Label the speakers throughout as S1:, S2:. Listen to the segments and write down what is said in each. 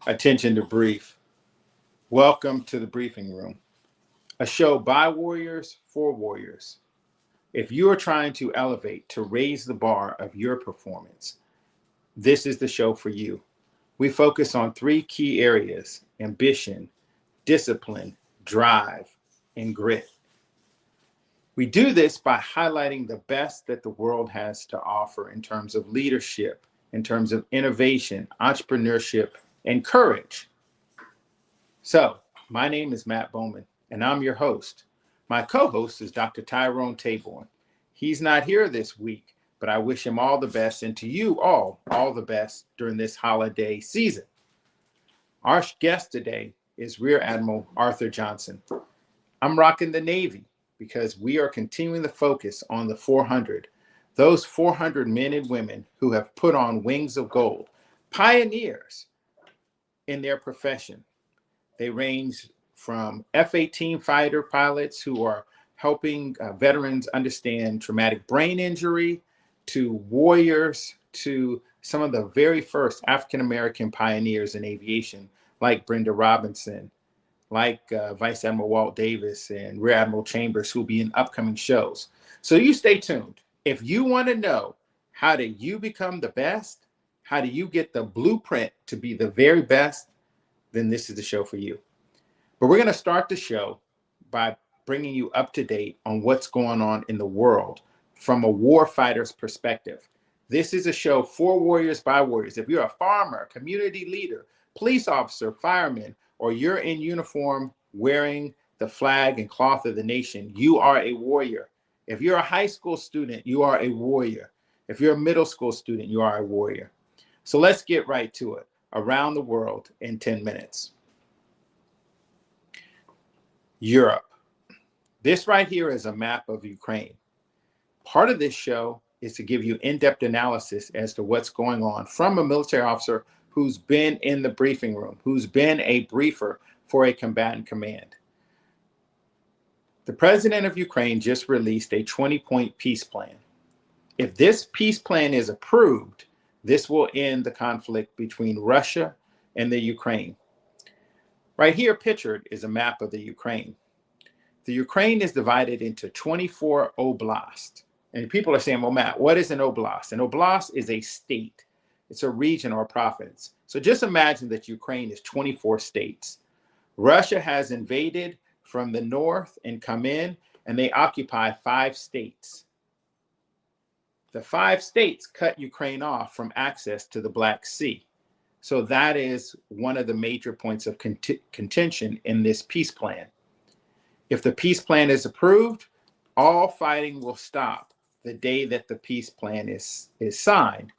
S1: Attention to brief. Welcome to the briefing room, a show by warriors for warriors. If you are trying to elevate, to raise the bar of your performance, this is the show for you. We focus on three key areas: ambition, discipline, drive, and grit. We do this by highlighting the best that the world has to offer in terms of leadership, in terms of innovation, entrepreneurship, and courage. So, my name is Matt Bowman, and I'm your host. My co-host is Dr. Tyrone Taborn. He's not here this week, but I wish him all the best, and to you all the best during this holiday season. Our guest today is Rear Admiral Arthur Johnson. I'm rocking the Navy because we are continuing the focus on the 400, those 400 men and women who have put on wings of gold, pioneers in their profession. They range from F-18 fighter pilots who are helping veterans understand traumatic brain injury, to warriors, to some of the very first African-American pioneers in aviation, like Brenda Robinson, like Vice Admiral Walt Davis and Rear Admiral Chambers, who will be in upcoming shows. So you stay tuned. If you want to know how do you become the best, how do you get the blueprint to be the very best, then this is the show for you. But we're going to start the show by bringing you up to date on what's going on in the world from a warfighter's perspective. This is a show for warriors by warriors. If you're a farmer, community leader, police officer, fireman, or you're in uniform wearing the flag and cloth of the nation, you are a warrior. If you're a high school student, you are a warrior. If you're a middle school student, you are a warrior. So let's get right to it. Around the world in 10 minutes. Europe. This right here is a map of Ukraine. Part of this show is to give you in-depth analysis as to what's going on from a military officer who's been in the briefing room, who's been a briefer for a combatant command. The president of Ukraine just released a 20-point peace plan. If this peace plan is approved, this will end the conflict between Russia and the Ukraine. Right here pictured is a map of the Ukraine. The Ukraine is divided into 24 oblasts. And people are saying, well, Matt, what is an oblast? An oblast is a state. It's a region or a province. So just imagine that Ukraine is 24 states. Russia has invaded from the north and come in, and they occupy 5 states. The 5 states cut Ukraine off from access to the Black Sea. So that is one of the major points of contention in this peace plan. If the peace plan is approved, all fighting will stop the day that the peace plan is signed,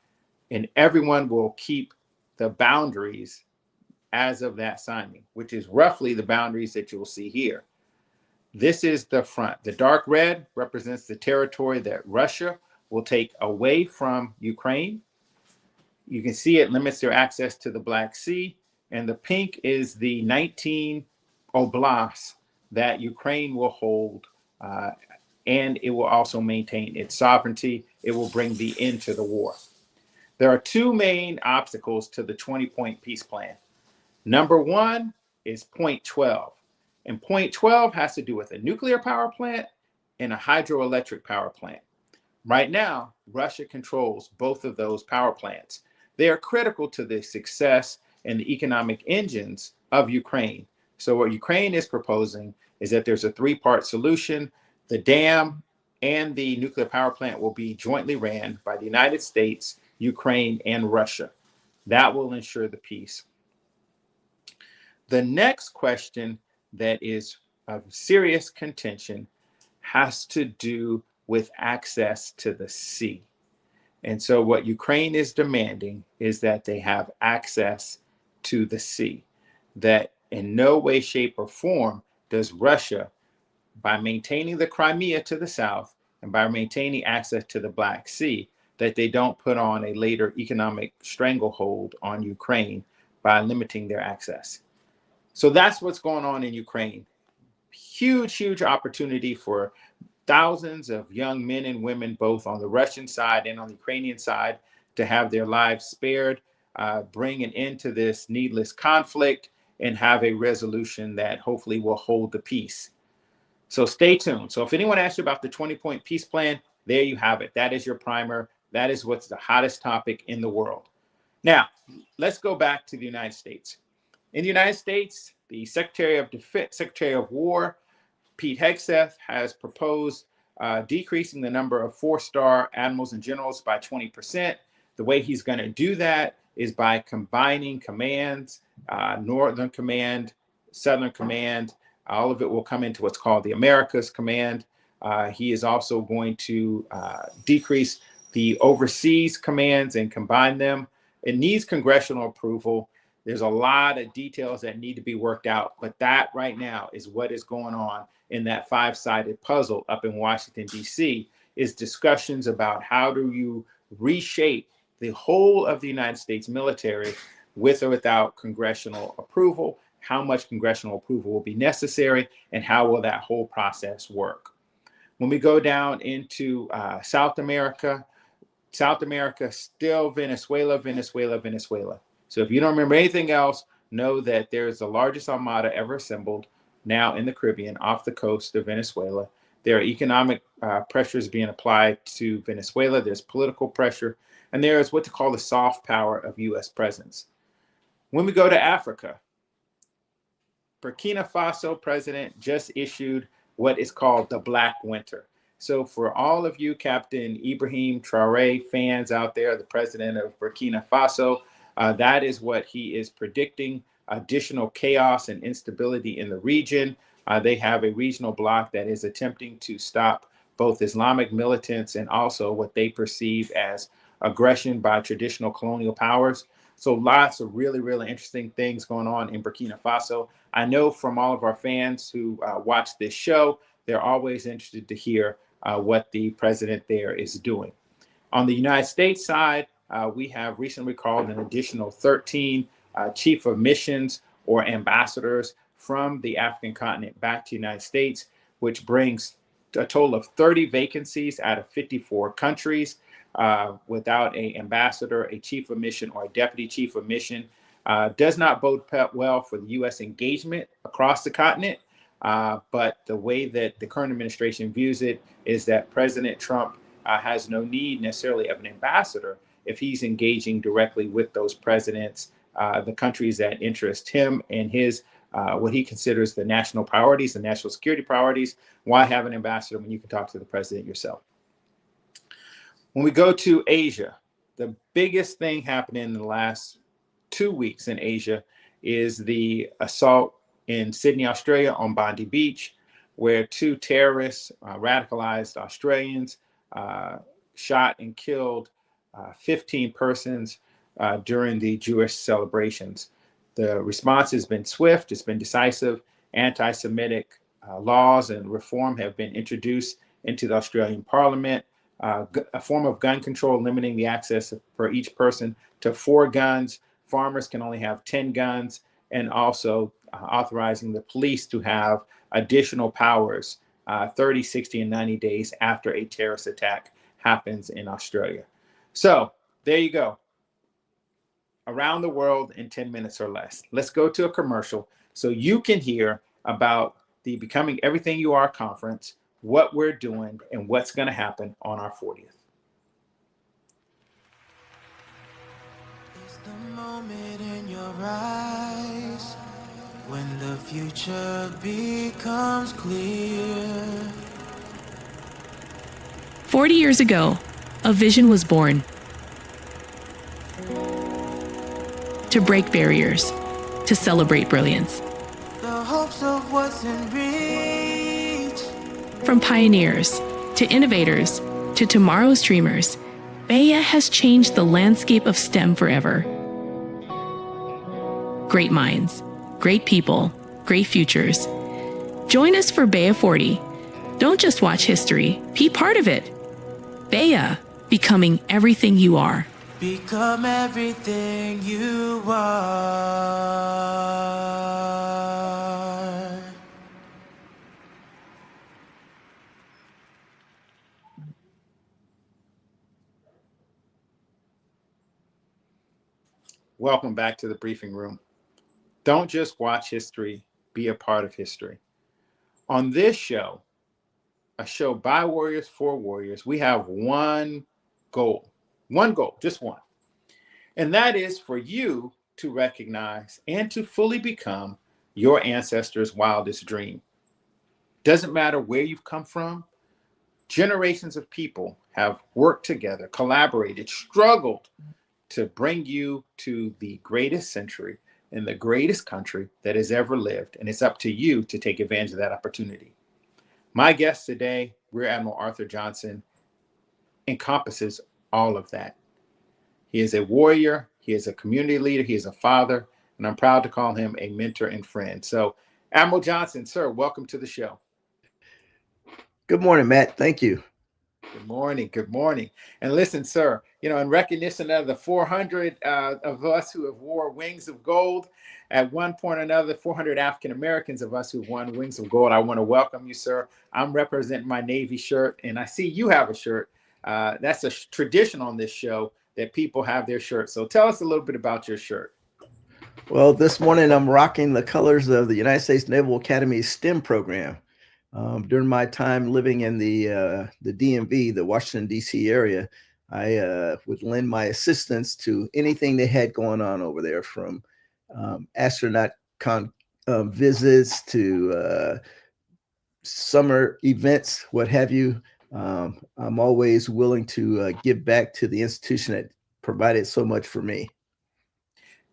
S1: and everyone will keep the boundaries as of that signing, which is roughly the boundaries that you will see here. This is the front. The dark red represents the territory that Russia will take away from Ukraine. You can see it limits their access to the Black Sea. And the pink is the 19 oblasts that Ukraine will hold. And it will also maintain its sovereignty. It will bring the end to the war. There are 2 main obstacles to the 20-point peace plan. Number 1 is point 12. And point 12 has to do with a nuclear power plant and a hydroelectric power plant. Right now, Russia controls both of those power plants. They are critical to the success and the economic engines of Ukraine. So what Ukraine is proposing is that there's a 3-part solution. The dam and the nuclear power plant will be jointly ran by the United States, Ukraine, and Russia. That will ensure the peace. The next question that is of serious contention has to do with access to the sea. And so what Ukraine is demanding is that they have access to the sea, that in no way, shape, or form does Russia, by maintaining the Crimea to the south and by maintaining access to the Black Sea, that they don't put on a later economic stranglehold on Ukraine by limiting their access. So that's what's going on in Ukraine. Huge opportunity for thousands of young men and women, both on the Russian side and on the Ukrainian side, to have their lives spared. bring an end to this needless conflict and have a resolution that hopefully will hold the peace. So stay tuned. So if anyone asks you about the 20-point peace plan, there you have it. That is your primer. That is what's the hottest topic in the world. Now, let's go back to the United States. In the United States, the Secretary of Defense, Secretary of War, Pete Hegseth, has proposed decreasing the number of four-star admirals and generals by 20%. The way he's going to do that is by combining commands, Northern Command, Southern Command. All of it will come into what's called the Americas Command. He is also going to decrease the overseas commands and combine them. It needs congressional approval. There's a lot of details that need to be worked out, but that right now is what is going on in that five-sided puzzle up in Washington, D.C., is discussions about how do you reshape the whole of the United States military with or without congressional approval, how much congressional approval will be necessary, and how will that whole process work. When we go down into South America, still Venezuela, Venezuela, Venezuela. So if you don't remember anything else, know that there's the largest armada ever assembled now in the Caribbean off the coast of Venezuela. There are economic pressures being applied to Venezuela. There's political pressure, and there is what to call the soft power of U.S. presence. When we go to Africa, Burkina Faso president just issued what is called the Black Winter. So for all of you Captain Ibrahim Traoré fans out there, the president of Burkina Faso, that is what he is predicting: additional chaos and instability in the region. They have a regional bloc that is attempting to stop both Islamic militants and also what they perceive as aggression by traditional colonial powers. So lots of really, really interesting things going on in Burkina Faso. I know from all of our fans who watch this show, they're always interested to hear what the president there is doing. On the United States side, we have recently recalled an additional 13 chief of missions or ambassadors from the African continent back to the United States, which brings a total of 30 vacancies out of 54 countries. Without an ambassador, a chief of mission, or a deputy chief of mission, does not bode well for the U.S. engagement across the continent. But the way that the current administration views it is that President Trump has no need necessarily of an ambassador if he's engaging directly with those presidents, the countries that interest him and his what he considers the national priorities, the national security priorities. Why have an ambassador when you can talk to the president yourself? When we go to Asia, the biggest thing happening in the last 2 weeks in Asia is the assault in Sydney, Australia on Bondi Beach, where two terrorists, radicalized Australians, shot and killed 15 persons during the Jewish celebrations. The response has been swift, it's been decisive. Anti-Semitic laws and reform have been introduced into the Australian Parliament. A form of gun control limiting the access for each person to 4 guns. Farmers can only have 10 guns, and also authorizing the police to have additional powers 30, 60, and 90 days after a terrorist attack happens in Australia. So there you go. Around the world in 10 minutes or less. Let's go to a commercial so you can hear about the Becoming Everything You Are conference, what we're doing, and what's going to happen on our 40th.
S2: It's the moment in your eyes when the future becomes clear.
S3: 40 years ago, a vision was born. To break barriers, to celebrate brilliance.
S2: The hopes of what's in reach.
S3: From pioneers to innovators to tomorrow's dreamers, Baya has changed the landscape of STEM forever. Great minds, great people, great futures. Join us for Baya 40. Don't just watch history, be part of it. Baya, becoming everything you are.
S2: Become everything you are.
S1: Welcome back to the briefing room. Don't just watch history, be a part of history. On this show, a show by warriors for warriors, we have one goal, just one. And that is for you to recognize and to fully become your ancestors' wildest dream. Doesn't matter where you've come from, generations of people have worked together, collaborated, struggled to bring you to the greatest century in the greatest country that has ever lived. And it's up to you to take advantage of that opportunity. My guest today, Rear Admiral Arthur Johnson, encompasses all of that. He is a warrior, he is a community leader, he is a father, and I'm proud to call him a mentor and friend. So, Admiral Johnson, sir, welcome to the show.
S4: Good morning, Matt. Thank you.
S1: Good morning. Good morning. And listen, sir, in recognition of the 400 of us who have wore wings of gold, at one point or another, 400 African Americans of us who've worn wings of gold, I want to welcome you, sir. I'm representing my Navy shirt, and I see you have a shirt. That's a tradition on this show that people have their shirts. So tell us a little bit about your shirt.
S4: Well, this morning I'm rocking the colors of the United States Naval Academy STEM program. During my time living in the DMV, the Washington, D.C. area, I would lend my assistance to anything they had going on over there, from astronaut visits to summer events, what have you. I'm always willing to give back to the institution that provided so much for me.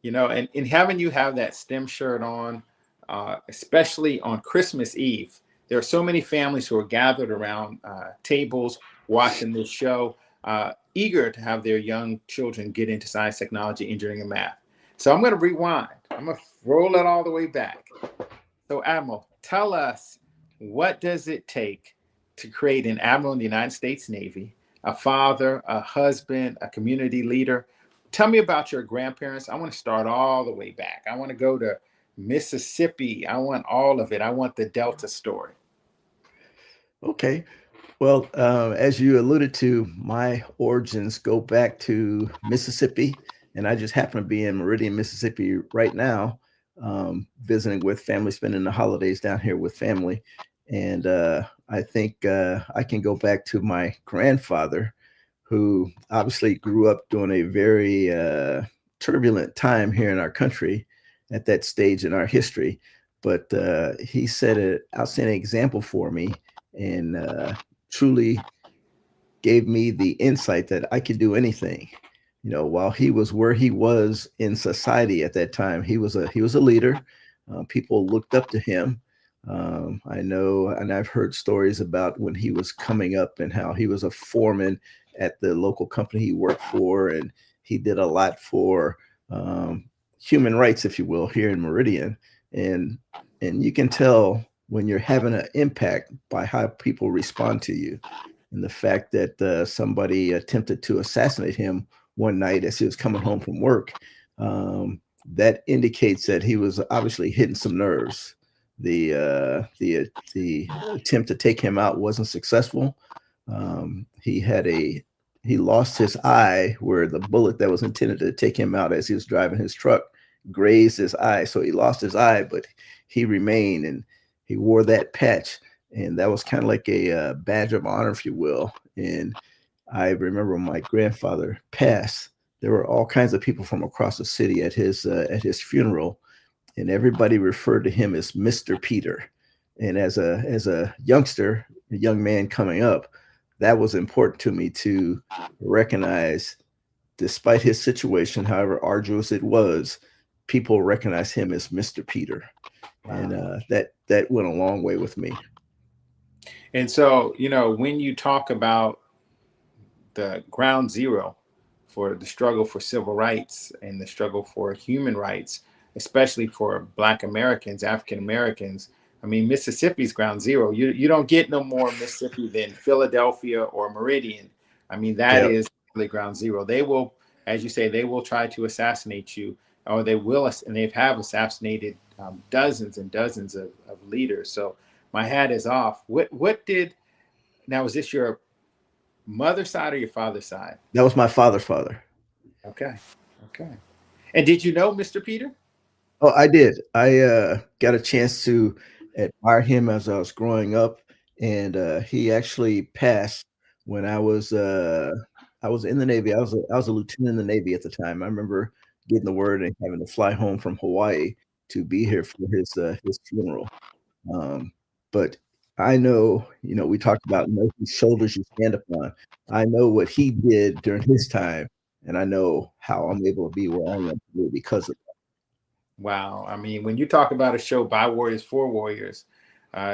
S1: And in having you have that STEM shirt on, especially on Christmas Eve, there are so many families who are gathered around tables watching this show, eager to have their young children get into science, technology, engineering, and math. So I'm going to rewind. I'm going to roll it all the way back. So, Admiral, tell us, what does it take to create an admiral in the United States Navy, a father, a husband, a community leader? Tell me about your grandparents. I want to start all the way back. I want to go to Mississippi. I want all of it. I want the Delta story.
S4: Okay. Well, as you alluded to, my origins go back to Mississippi, and I just happen to be in Meridian, Mississippi right now, visiting with family, spending the holidays down here with family. And I think I can go back to my grandfather, who obviously grew up during a very turbulent time here in our country at that stage in our history. But he set an outstanding example for me, and truly gave me the insight that I could do anything. While he was where he was in society at that time, he was a leader. People looked up to him. I know, and I've heard stories about when he was coming up and how he was a foreman at the local company he worked for, and he did a lot for human rights, if you will, here in Meridian. And you can tell when you're having an impact by how people respond to you. And the fact that somebody attempted to assassinate him one night as he was coming home from work, that indicates that he was obviously hitting some nerves. The attempt to take him out wasn't successful. He lost his eye, where the bullet that was intended to take him out as he was driving his truck grazed his eye. So he lost his eye, but he remained, and he wore that patch, and that was kind of like a badge of honor, if you will. And I remember when my grandfather passed, there were all kinds of people from across the city at his funeral, and everybody referred to him as Mr. Peter. And as a youngster, a young man coming up, that was important to me to recognize, despite his situation, however arduous it was, people recognize him as Mr. Peter. Wow. And that went a long way with me.
S1: And so, when you talk about the ground zero for the struggle for civil rights and the struggle for human rights, especially for Black Americans, African Americans, I mean, Mississippi's ground zero. You don't get no more Mississippi than Philadelphia or Meridian. I mean, that Yep. is the ground zero. They will, as you say, they will try to assassinate you, or they will, and they have assassinated dozens and dozens of leaders. So my hat is off. Now, was this your mother's side or your father's side?
S4: That was my father's father.
S1: Okay. And did you know Mr. Peter?
S4: Oh, I did. I got a chance to admire him as I was growing up, and he actually passed when I was in the Navy. I was a lieutenant in the Navy at the time. I remember getting the word and having to fly home from Hawaii to be here for his funeral. Um, but I know, we talked about know whose shoulders you stand upon. I know what he did during his time, and I know how I'm able to be where I am today because of
S1: Wow. I mean, when you talk about a show by Warriors for Warriors,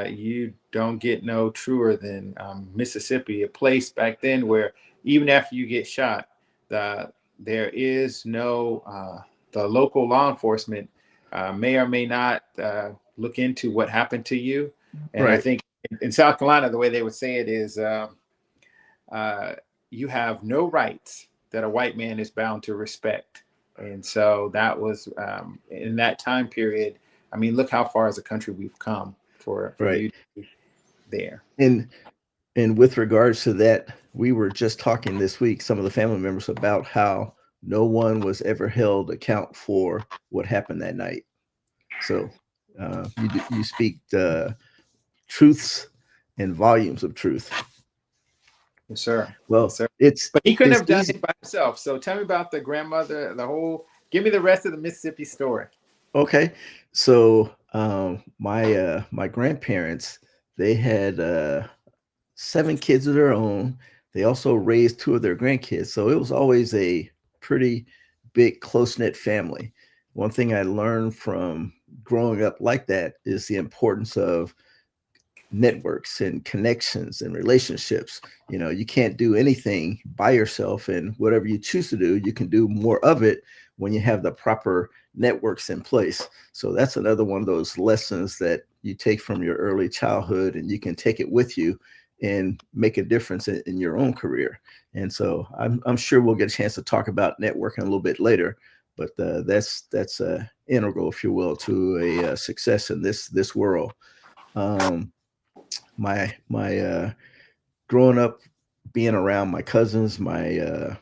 S1: you don't get no truer than Mississippi, a place back then where even after you get shot, there is no, the local law enforcement may or may not look into what happened to you.
S4: that.
S1: And I
S4: Right,
S1: think in South Carolina, the way they would say it is uh, you have no rights that a white man is bound to respect. And so that was in that time period. I mean, look how far as a country we've come for
S4: right.
S1: you to be there.
S4: And with regards to that, we were just talking this week, some of the family members, about how no one was ever held account for what happened that night. So you speak truths and volumes of truth.
S1: Yes, sir. Yes,
S4: Well,
S1: sir. But he couldn't
S4: it's
S1: have done
S4: easy.
S1: it by himself. So tell me about the grandmother, the whole. Give me the rest of the Mississippi story.
S4: Okay, so my grandparents, they had 7 kids of their own. They also raised 2 of their grandkids. So it was always a pretty big, close knit family. One thing I learned from growing up like that is the importance of networks and connections and relationships. You can't do anything by yourself, and whatever you choose to do, you can do more of it when you have the proper networks in place. So that's another one of those lessons that you take from your early childhood, and you can take it with you and make a difference in your own career. And so I'm sure we'll get a chance to talk about networking a little bit later, but that's integral, if you will, to a success in this world. um, my growing up, being around my cousins, my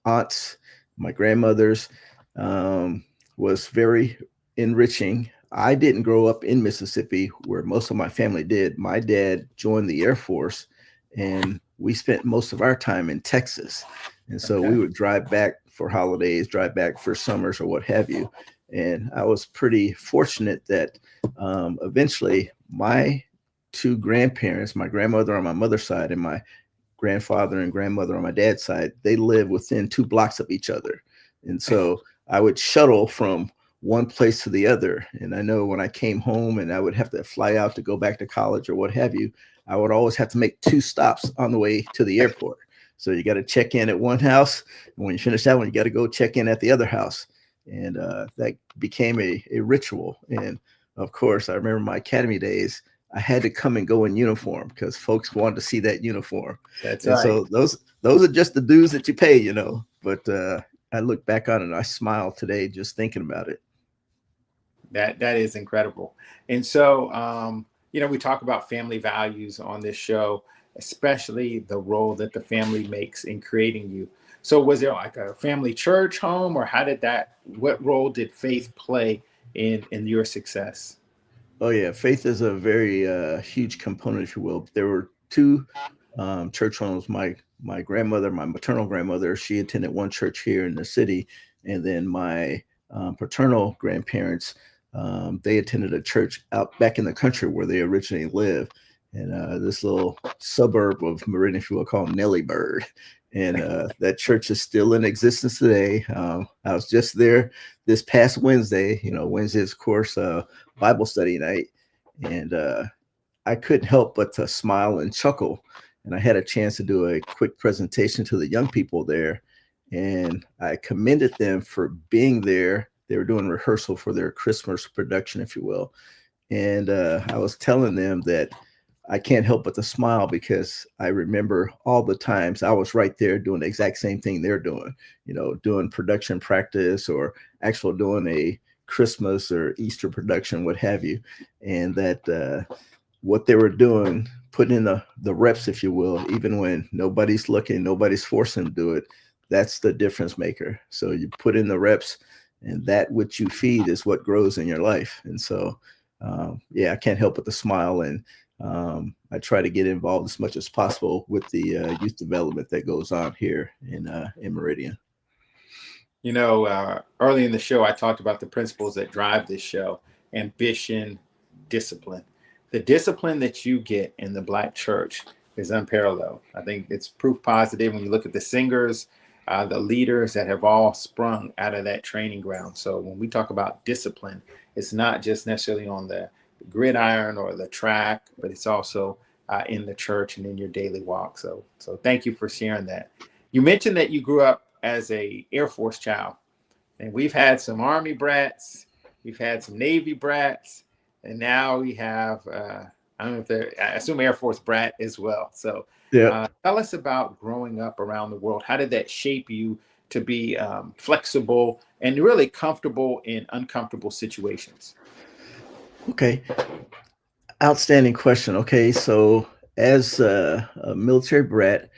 S4: aunts, my grandmothers, was very enriching. I didn't grow up in Mississippi where most of my family did. My dad joined the Air Force, and we spent most of our time in Texas. And so we
S1: Okay.
S4: would drive back for holidays, drive back for summers or what have you. And I was pretty fortunate that eventually my 2 grandparents, my grandmother on my mother's side and my grandfather and grandmother on my dad's side, they live within 2 blocks of each other. And so I would shuttle from one place to the other. And I know when I came home and I would have to fly out to go back to college or what have you, I would always have to make 2 stops on the way to the airport. So you got to check in at one house, and when you finish that one, you got to go check in at the other house. And that became a ritual. And of course, I remember my academy days, I had to come and go in uniform because folks wanted to see that uniform.
S1: That's
S4: And
S1: right.
S4: so those are just the dues that you pay, But I look back on it and I smile today just thinking about it.
S1: That is incredible. And so, we talk about family values on this show, especially the role that the family makes in creating you. So was there like a family church home, or what role did faith play in your success?
S4: Oh yeah, faith is a very huge component, if you will. There were 2 church homes. My grandmother, my maternal grandmother, she attended one church here in the city, and then my paternal grandparents, they attended a church out back in the country where they originally lived, in this little suburb of Meridian, if you will, called Nellybird. And that church is still in existence today. I was just there this past Wednesday. Wednesday is, of course, Bible study night, and I couldn't help but to smile and chuckle. And I had a chance to do a quick presentation to the young people there, and I commended them for being there. They were doing rehearsal for their Christmas production, if you will. And I was telling them that I can't help but to smile because I remember all the times I was right there doing the exact same thing they're doing, doing production practice or actual doing a Christmas or Easter production, what have you. And that what they were doing, putting in the reps, if you will, even when nobody's looking, nobody's forcing them to do it, That's the difference maker. So you put in the reps, and that which you feed is what grows in your life. And so, yeah, I can't help but to smile. And I try to get involved as much as possible with the youth development that goes on here in Meridian.
S1: You know, early in the show, I talked about the principles that drive this show: ambition, discipline. The discipline that you get in the Black church is unparalleled. I think it's proof positive when you look at the singers, the leaders that have all sprung out of that training ground. So when we talk about discipline, it's not just necessarily on the gridiron or the track, but it's also in the church and in your daily walk. So thank you for sharing that. You mentioned that you grew up as a Air Force child, and we've had some Army brats, we've had some Navy brats, and now we have I don't know if they're, I assume Air Force brat as well. So
S4: Yeah.
S1: tell us about growing up around the world. How did that shape you to be flexible and really comfortable in uncomfortable situations?
S4: Okay. Outstanding question. Okay, so as a military brat,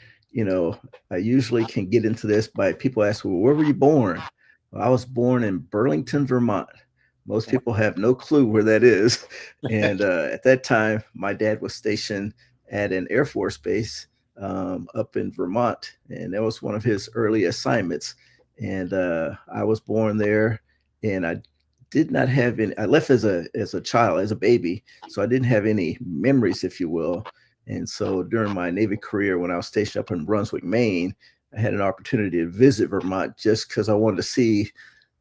S4: I usually can get into this by people ask, well, where were you born? Well, I was born in Burlington, Vermont. Most people have no clue where that is. And at that time, my dad was stationed at an Air Force base up in Vermont, and that was one of his early assignments. And I was born there, and I did not have any. I left as a child, as a baby, so I didn't have any memories, if you will. And so during my Navy career, when I was stationed up in Brunswick, Maine, I had an opportunity to visit Vermont just because I wanted to see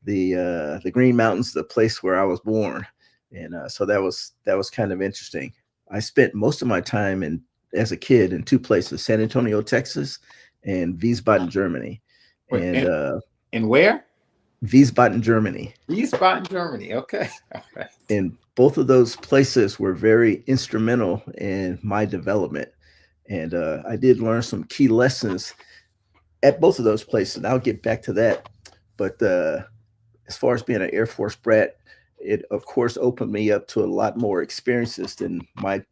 S4: the Green Mountains, the place where I was born. And so that was kind of interesting. I spent most of my time as a kid in two places: San Antonio, Texas, and Wiesbaden, Germany.
S1: Wait,
S4: And
S1: and where?
S4: Wiesbaden, Germany.
S1: Wiesbaden, Germany. Okay. All right.
S4: And both of those places were very instrumental in my development. And I did learn some key lessons at both of those places. And I'll get back to that. But as far as being an Air Force brat, it of course opened me up to a lot more experiences than my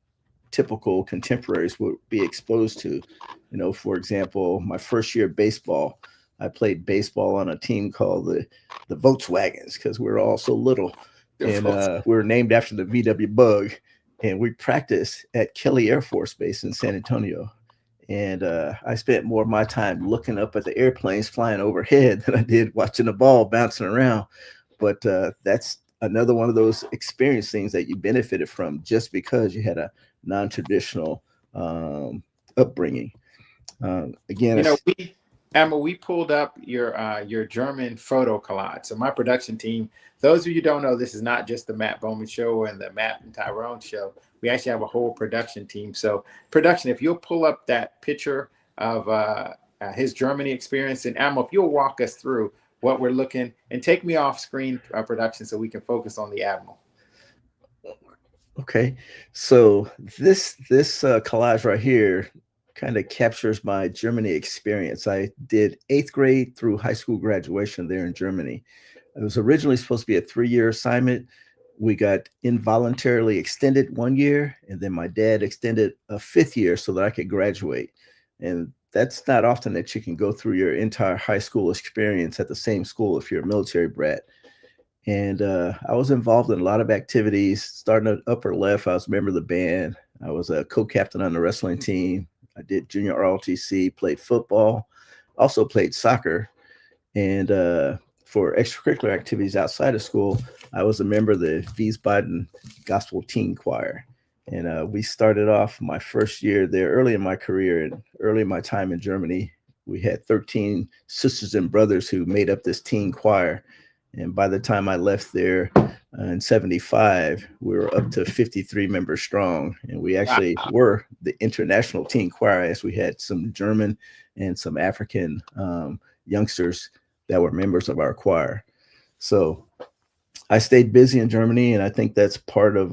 S4: typical contemporaries would be exposed to. For example, my first year of baseball, I played baseball on a team called the Volkswagens because we were all so little. And we were named after the VW Bug. And we practiced at Kelly Air Force Base in San Antonio. And I spent more of my time looking up at the airplanes flying overhead than I did watching the ball bouncing around. But that's another one of those experience things that you benefited from just because you had a non-traditional upbringing. Again,
S1: You know, Emma, we pulled up your German photo collage. So my production team, those of you who don't know, this is not just the Matt Bowman show and the Matt and Tyrone show. We actually have a whole production team. So production, if you'll pull up that picture of his Germany experience, and Emma, if you'll walk us through what we're looking, and take me off screen production so we can focus on the Admiral.
S4: Okay, so this collage right here kind of captures my Germany experience. I did 8th grade through high school graduation there in Germany. It was originally supposed to be a 3-year assignment. We got involuntarily extended 1 year, and then my dad extended a 5th year so that I could graduate. And that's not often that you can go through your entire high school experience at the same school if you're a military brat. And I was involved in a lot of activities. Starting at upper left, I was a member of the band. I was a co-captain on the wrestling team. I did junior ROTC, played football, also played soccer. And for extracurricular activities outside of school, I was a member of the Wiesbaden Gospel Teen Choir. And we started off my first year there early in my career and early in my time in Germany. We had 13 sisters and brothers who made up this teen choir. And by the time I left there in 75, we were up to 53 members strong. And we actually were the international teen choir, as we had some German and some African youngsters that were members of our choir. So I stayed busy in Germany, and I think that's part of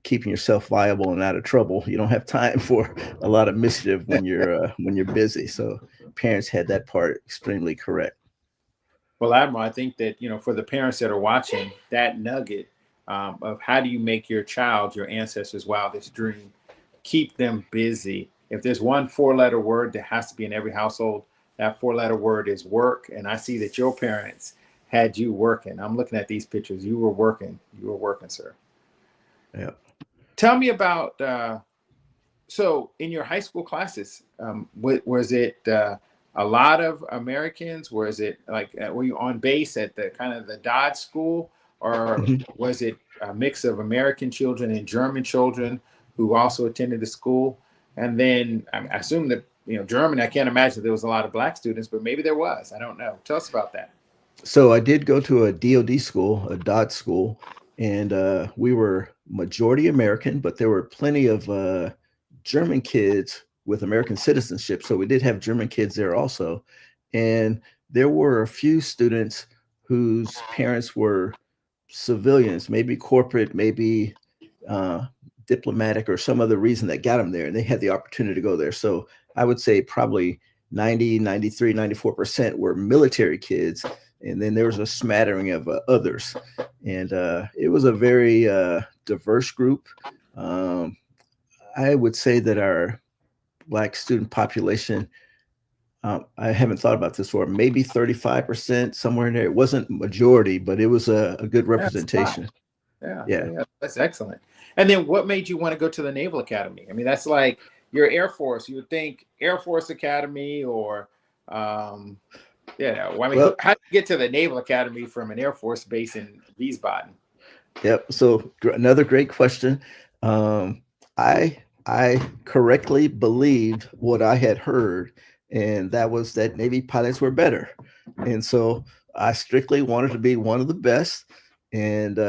S4: keeping yourself viable and out of trouble. You don't have time for a lot of mischief when you're busy. So parents had that part extremely correct.
S1: Well, Admiral, I think that, for the parents that are watching, that nugget of how do you make your child, your ancestors' wildest dream, keep them busy. If there's one 4-letter word that has to be in every household, that four-letter word is work. And I see that your parents had you working. I'm looking at these pictures. You were working. You were working, sir.
S4: Yeah.
S1: Tell me about, so in your high school classes, was it a lot of Americans? Was it like, were you on base at the kind of the Dodge school, or
S4: Mhm.
S1: was it a mix of American children and German children who also attended the school? And then I assume that, Germany, I can't imagine there was a lot of black students, but maybe there was. I don't know. Tell us about that.
S4: So I did go to a DoD school, a Dodge school, and we were majority American, but there were plenty of German kids with American citizenship. So we did have German kids there also. And there were a few students whose parents were civilians, maybe corporate, maybe uh, diplomatic, or some other reason that got them there. And they had the opportunity to go there. So I would say probably 90, 93, 94% were military kids. And then there was a smattering of others. And it was a very diverse group. I would say that our Black student population, I haven't thought about this before, maybe 35%, somewhere in there. It wasn't majority, but it was a good
S1: That's a lot.
S4: representation.
S1: Yeah,
S4: Yeah.
S1: yeah, yeah. That's excellent. And then what made you want to go to the Naval Academy? I mean, that's like your Air Force. You would think Air Force Academy or, um, well, I mean,
S4: Well,
S1: how did you get to the Naval Academy from an Air Force base in Wiesbaden?
S4: yep. So another great question. Um, I correctly believed what I had heard, and that was that Navy pilots were better. And so I strictly wanted to be one of the best. And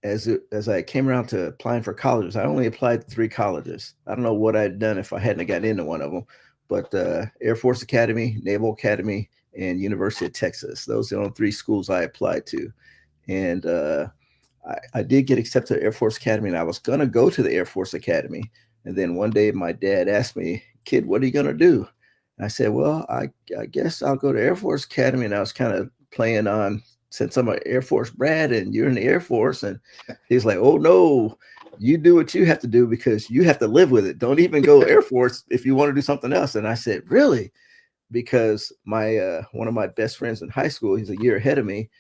S4: as I came around to applying for colleges, I only applied to 3 colleges. I don't know what I'd done if I hadn't gotten into one of them, but Air Force Academy, Naval Academy, and University of Texas. Those are the only 3 schools I applied to. And I did get accepted to Air Force Academy, and I was going to go to the Air Force Academy. And then one day my dad asked me, "Kid, what are you going to do?" And I said, "Well, I guess I'll go to Air Force Academy." And I was kind of playing on, since I'm an Air Force brat and you're in the Air Force. And he's like, "Oh, no, you do what you have to do because you have to live with it. Don't even go Air Force if you want to do something else." And I said, "Really?" Because my one of my best friends in high school, he's a year ahead of me.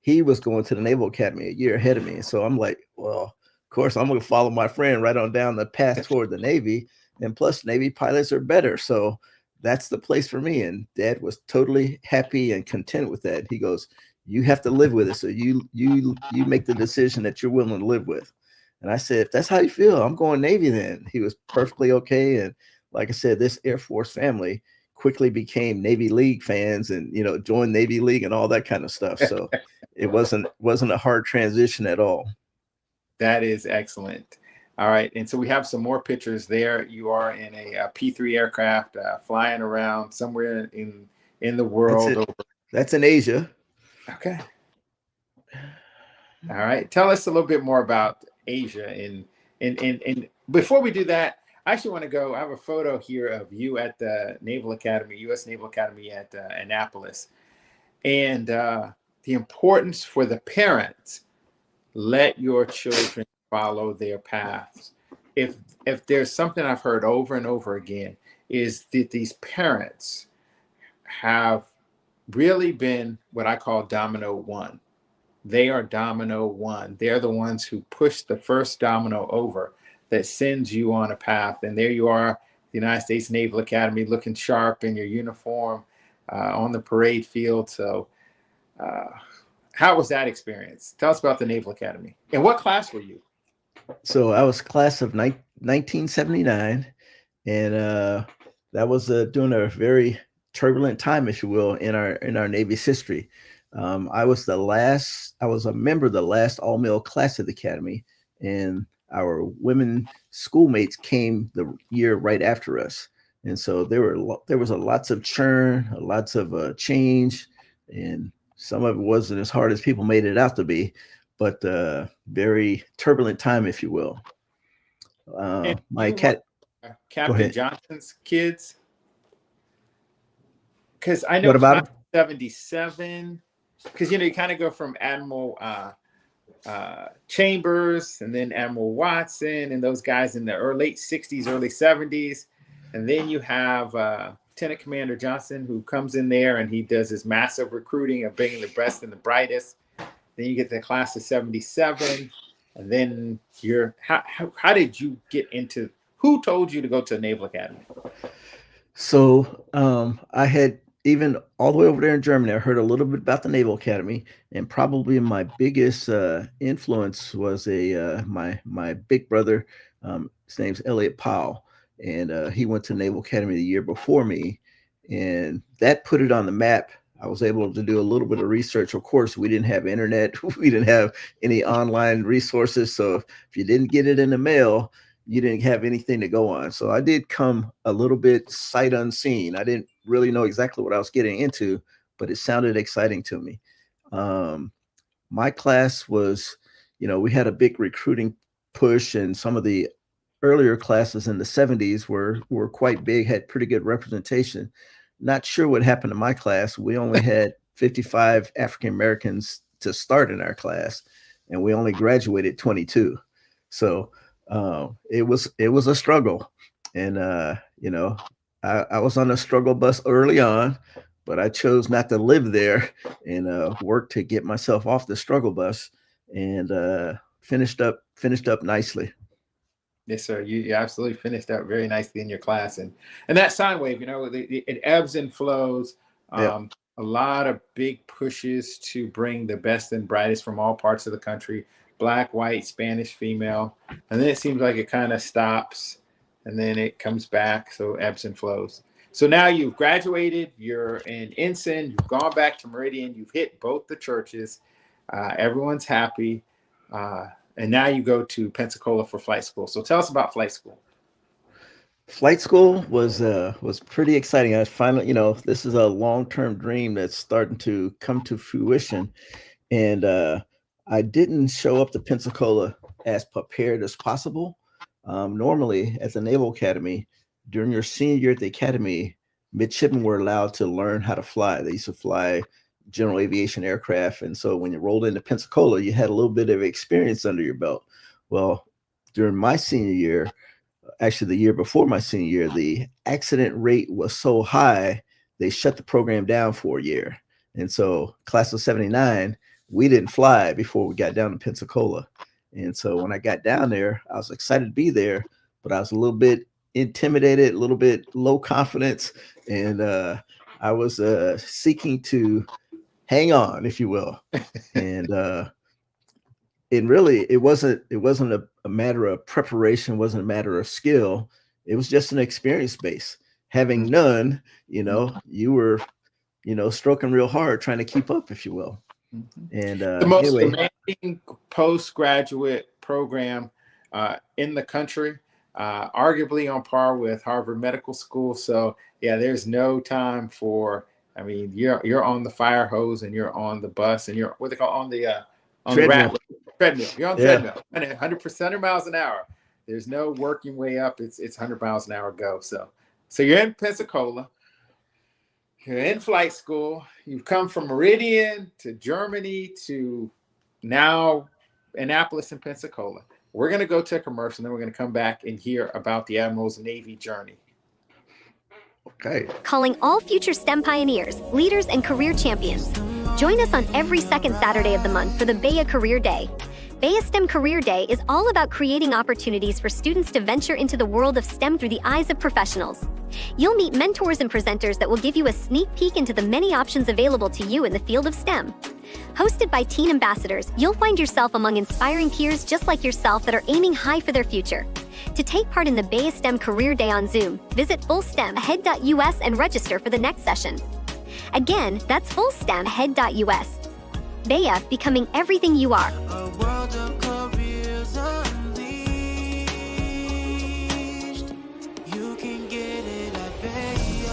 S4: He was going to the Naval Academy a year ahead of me. So I'm like, well, of course, I'm going to follow my friend right on down the path toward the Navy. And plus, Navy pilots are better. So that's the place for me. And Dad was totally happy and content with that. He goes, "You have to live with it. So you make the decision that you're willing to live with." And I said, "If that's how you feel, I'm going Navy then." He was perfectly okay. And like I said, this Air Force family quickly became Navy League fans, and joined Navy League and all that kind of stuff. So it wasn't a hard transition at all.
S1: That is excellent. All right, and so we have some more pictures there. You are in a P-3 aircraft flying around somewhere in the
S4: That's
S1: world.
S4: it. That's in Asia.
S1: Okay. All right. Tell us a little bit more about Asia. And before we do that, I actually want to go. I have a photo here of you at the Naval Academy, U.S. Naval Academy at Annapolis, and the importance for the parents. Let your children follow their paths. If there's something I've heard over and over again, is that these parents have really been what I call domino one. They are domino one. They're the ones who push the first domino over that sends you on a path. And there you are, the United States Naval Academy, looking sharp in your uniform on the parade field. So how was that experience? Tell us about the Naval Academy. And what class were you?
S4: So I was class of 1979, and that was during a very turbulent time, if you will, in our Navy's history. I was a member of the last all-male class of the Academy, and our women schoolmates came the year right after us. And so there was lots of churn, lots of change, and some of it wasn't as hard as people made it out to be, but very turbulent time, if you will.
S1: And
S4: My
S1: you were
S4: cat. Go
S1: Captain
S4: ahead.
S1: Johnson's kids? Because I know
S4: What about
S1: class
S4: him?
S1: 77, because you kind of go from Admiral Chambers and then Admiral Watson and those guys in the late 60s, early 70s. And then you have Lieutenant Commander Johnson, who comes in there and he does his massive recruiting of bringing the best and the brightest. Then you get the class of 77. And then how did you get into, who told you to go to the Naval Academy?
S4: So I had, even all the way over there in Germany, I heard a little bit about the Naval Academy, and probably my biggest influence was my big brother. His name's Elliot Powell, and he went to Naval Academy the year before me, and that put it on the map. I was able to do a little bit of research. Of course, we didn't have internet, we didn't have any online resources, so if you didn't get it in the mail, you didn't have anything to go on. So I did come a little bit sight unseen. I didn't really know exactly what I was getting into, but it sounded exciting to me. My class was, we had a big recruiting push, and some of the earlier classes in the 70s were quite big, had pretty good representation. Not sure what happened to my class. We only had 55 African Americans to start in our class, and we only graduated 22. So it was a struggle, and I was on a struggle bus early on, but I chose not to live there, and work to get myself off the struggle bus, and finished up nicely.
S1: Yes, sir. You absolutely finished up very nicely in your class, and that sine wave, it ebbs and flows.
S4: Yeah.
S1: A lot of big pushes to bring the best and brightest from all parts of the country, Black, white, Spanish, female, and then it seems like it kind of stops, and then it comes back. So ebbs and flows. So now you've graduated, you're an ensign, you've gone back to Meridian, you've hit both the churches, everyone's happy. And now you go to Pensacola for flight school. So tell us about flight school.
S4: Flight school was pretty exciting. I finally, this is a long-term dream that's starting to come to fruition. And I didn't show up to Pensacola as prepared as possible. Normally at the Naval Academy, during your senior year at the academy, midshipmen were allowed to learn how to fly. They used to fly general aviation aircraft. And so when you rolled into Pensacola, you had a little bit of experience under your belt. Well, during my senior year, actually the year before my senior year, the accident rate was so high, they shut the program down for a year. And so class of 79, we didn't fly before we got down to Pensacola. And so when I got down there, I was excited to be there, but I was a little bit intimidated, a little bit low confidence. And I was seeking to hang on, if you will. And it wasn't a matter of preparation, wasn't a matter of skill. It was just an experience base. Having none, you were, stroking real hard, trying to keep up, if you will. And
S1: the most demanding postgraduate program in the country, arguably on par with Harvard Medical School. So yeah, there's no time for, you're on the fire hose, and you're on the bus, and you're on the treadmill. You're on the treadmill, 100% miles an hour. There's no working way up. It's 100 miles an hour go. So you're in Pensacola. You're in flight school. You've come from Meridian to Germany to now Annapolis and Pensacola. We're going to go to a commercial, and then we're going to come back and hear about the Admiral's Navy journey.
S4: Okay.
S5: Calling all future STEM pioneers, leaders, and career champions. Join us on every second Saturday of the month for the BEA Career Day. BEA STEM Career Day is all about creating opportunities for students to venture into the world of STEM through the eyes of professionals. You'll meet mentors and presenters that will give you a sneak peek into the many options available to you in the field of STEM. Hosted by teen ambassadors, you'll find yourself among inspiring peers just like yourself that are aiming high for their future. To take part in the BEA STEM Career Day on Zoom, visit fullstemahead.us and register for the next session. Again, that's fullstemahead.us. BEA, becoming everything you are.
S2: A world of careers unleashed. You can get it at BEA.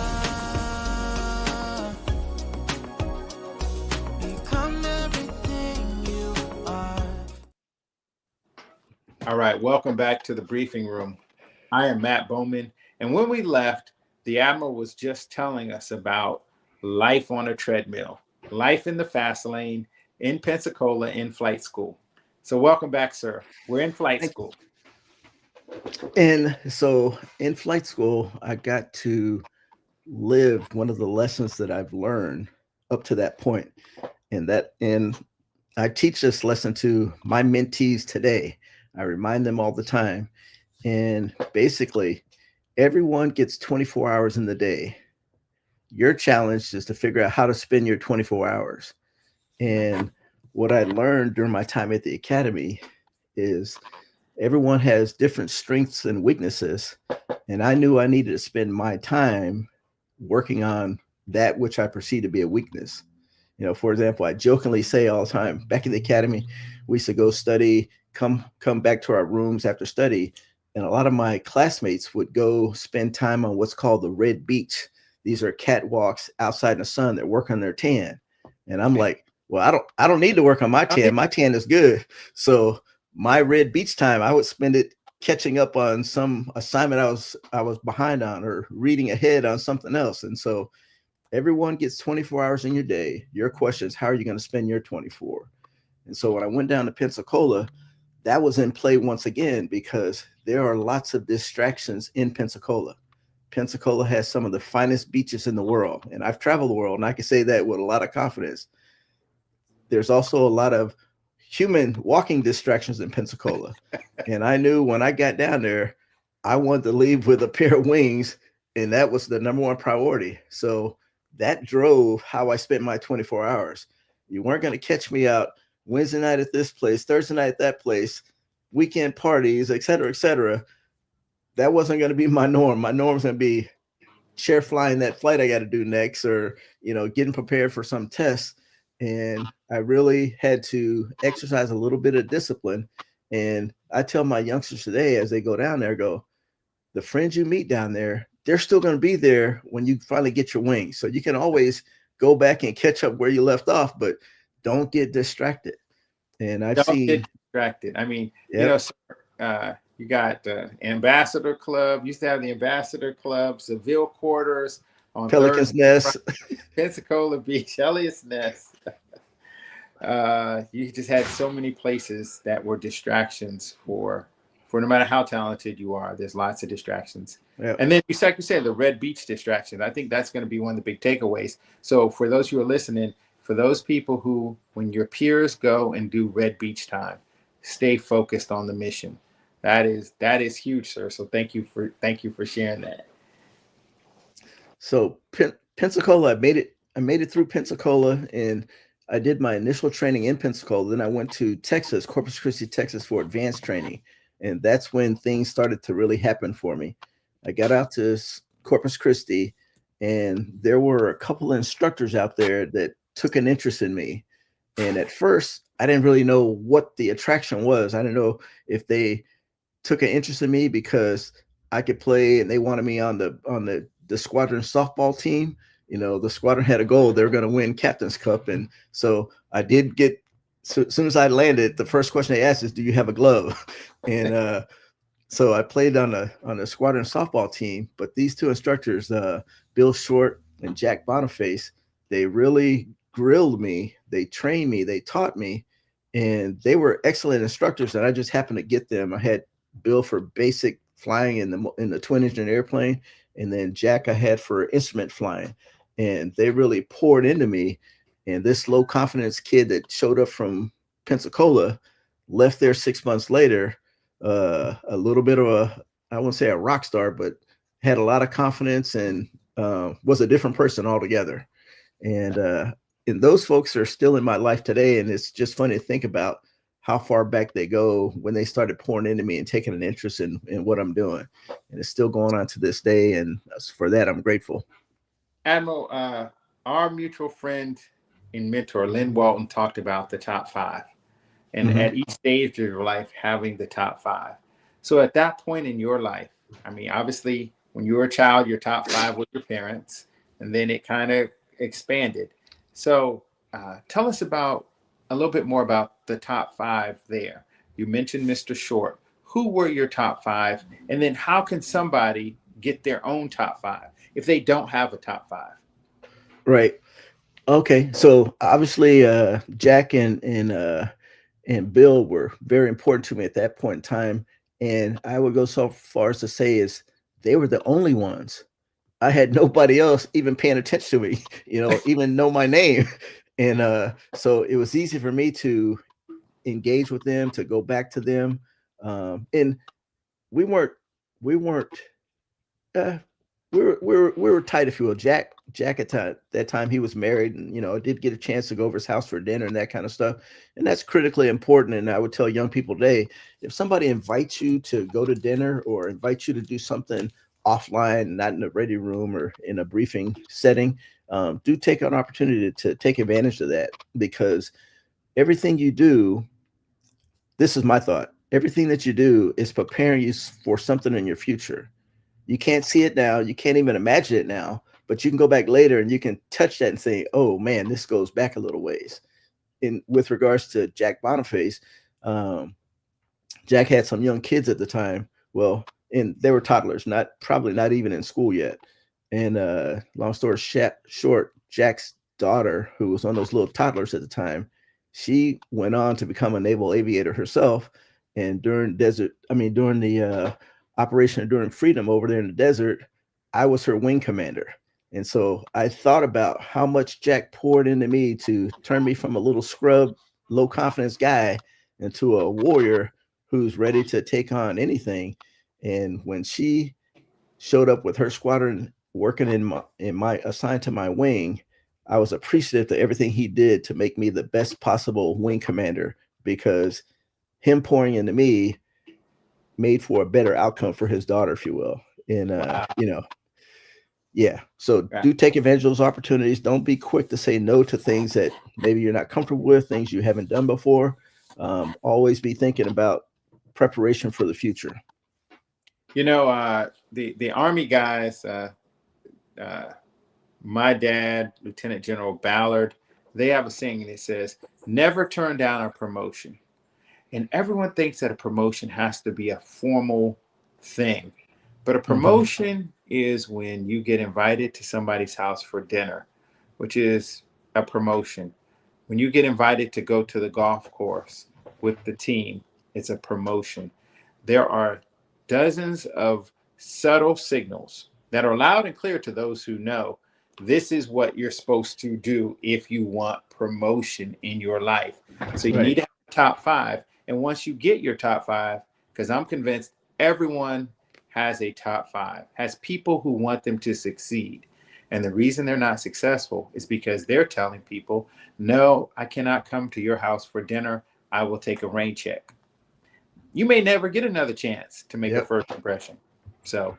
S2: Become everything you are.
S1: All right, welcome back to the briefing room. I am Matt Bowman, and when we left, the Admiral was just telling us about life on a treadmill, life in the fast lane, in Pensacola, in flight school. So welcome back, sir. We're in flight school.
S4: And so in flight school, I got to live one of the lessons that I've learned up to that point. And I teach this lesson to my mentees today. I remind them all the time. And basically, everyone gets 24 hours in the day. Your challenge is to figure out how to spend your 24 hours. And what I learned during my time at the academy is everyone has different strengths and weaknesses. And I knew I needed to spend my time working on that which I perceive to be a weakness. You know, for example, I jokingly say all the time, back in the academy, we used to go study, come back to our rooms after study. And a lot of my classmates would go spend time on what's called the red beach. These are catwalks outside in the sun that work on their tan. And I'm like, well, I don't need to work on my tan. My tan is good. So my red beach time, I would spend it catching up on some assignment I was behind on, or reading ahead on something else. And so everyone gets 24 hours in your day. Your question is, how are you going to spend your 24? And so when I went down to Pensacola, that was in play once again, because there are lots of distractions in Pensacola. Pensacola has some of the finest beaches in the world. And I've traveled the world, and I can say that with a lot of confidence. There's also a lot of human walking distractions in Pensacola. And I knew when I got down there, I wanted to leave with a pair of wings, and that was the number one priority. So that drove how I spent my 24 hours. You weren't going to catch me out Wednesday night at this place, Thursday night at that place, weekend parties, et cetera, et cetera. That wasn't going to be my norm. My norm was going to be chair flying that flight I got to do next, or, you know, getting prepared for some tests. And I really had to exercise a little bit of discipline. And I tell my youngsters today, as they go down there, the friends you meet down there, they're still going to be there when you finally get your wings. So you can always go back and catch up where you left off, but don't get distracted. And I've seen
S1: get distracted. I mean,
S4: yep.
S1: You know, sir, you got Ambassador Club. Used to have the Ambassador Club, Seville Quarters on
S4: Pelican's Nest,
S1: Pensacola Beach, Elliott's Nest. You just had so many places that were distractions for no matter how talented you are. There's lots of distractions. Yep. And then, like you said, the red beach distraction. I think that's going to be one of the big takeaways. So for those who are listening, for those people who, when your peers go and do red beach time, stay focused on the mission. That is huge, sir. So thank you for sharing that.
S4: So Pensacola, I made it through Pensacola, and I did my initial training in Pensacola. Then I went to Texas, Corpus Christi, Texas, for advanced training. And that's when things started to really happen for me. I got out to Corpus Christi, and there were a couple of instructors out there that took an interest in me. And at first, I didn't really know what the attraction was. I didn't know if they took an interest in me because I could play and they wanted me on the squadron softball team. You know, the squadron had a goal. They were going to win Captain's Cup. And so I did get, so as soon as I landed, the first question they asked is, do you have a glove? And so I played on the squadron softball team. But these two instructors, Bill Short and Jack Boniface, they really grilled me. They trained me. They taught me. And they were excellent instructors. And I just happened to get them. I had Bill for basic flying in the twin engine airplane. And then Jack I had for instrument flying. And they really poured into me. And this low confidence kid that showed up from Pensacola left there 6 months later, a little bit of I won't say a rock star, but had a lot of confidence and was a different person altogether. And those folks are still in my life today. And it's just funny to think about how far back they go when they started pouring into me and taking an interest in what I'm doing. And it's still going on to this day. And for that, I'm grateful.
S1: Admiral, our mutual friend and mentor, Lynn Walton, talked about the top five. And at each stage of your life, having the top five. So at that point in your life, I mean, obviously, when you were a child, your top five was your parents, and then it kind of expanded. So tell us about a little bit more about the top five there. You mentioned Mr. Short. Who were your top five? And then how can somebody get their own top five if they don't have a top five?
S4: Right. Okay. So obviously, Jack and Bill were very important to me at that point in time. And I would go so far as to say is they were the only ones I had nobody else even paying attention to me, even know my name. And so it was easy for me to engage with them, to go back to them. And we weren't, we weren't, uh, we were tight, if you will. Jack at that time, he was married, and I did get a chance to go over his house for dinner and that kind of stuff. And that's critically important. And I would tell young people today, if somebody invites you to go to dinner or invites you to do something offline, not in a ready room or in a briefing setting, do take an opportunity to take advantage of that, because everything you do, this is my thought, everything that you do is preparing you for something in your future. You can't see it now. You can't even imagine it now, but you can go back later and you can touch that and say, oh man, this goes back a little ways. In with regards to Jack Boniface, Jack had some young kids at the time. Well, and they were toddlers, probably not even in school yet. And long story short, Jack's daughter, who was on those little toddlers at the time, she went on to become a naval aviator herself. And during the Operation Enduring Freedom over there in the desert, I was her wing commander. And so I thought about how much Jack poured into me to turn me from a little scrub, low confidence guy into a warrior who's ready to take on anything. And when she showed up with her squadron working in my assigned to my wing, I was appreciative to everything he did to make me the best possible wing commander, because him pouring into me made for a better outcome for his daughter, if you will. And yeah. So do take advantage of those opportunities. Don't be quick to say no to things that maybe you're not comfortable with, things you haven't done before. Always be thinking about preparation for the future.
S1: The Army guys, my dad, Lieutenant General Ballard, they have a saying that says, never turn down a promotion. And everyone thinks that a promotion has to be a formal thing. But a promotion is when you get invited to somebody's house for dinner, which is a promotion. When you get invited to go to the golf course with the team, it's a promotion. There are dozens of subtle signals that are loud and clear to those who know this is what you're supposed to do if you want promotion in your life. So you need to have a top 5. And once you get your top 5, because I'm convinced everyone has a top 5, has people who want them to succeed. And the reason they're not successful is because they're telling people, no, I cannot come to your house for dinner. I will take a rain check. You may never get another chance to make a first impression. So